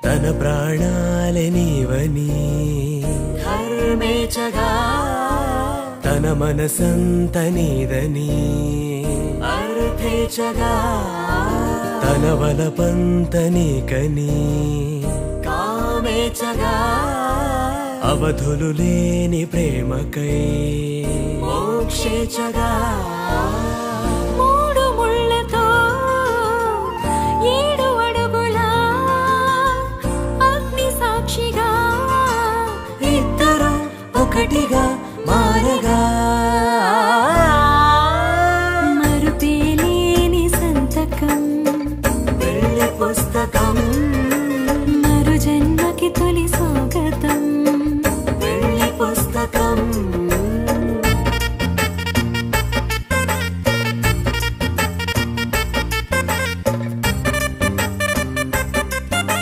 తన ప్రాణాలే నీవని ధర్మేచగా తన మనసంత నీదని అర్థేచగా తన వలపంత నీకని కామేచగా అవధులు లేని ప్రేమకై మోక్షేచగా మూడు ముళ్ళతో 7 అడుగుల అగ్ని సాక్షిగా ఇద్దరు ఒకటిగా మారగా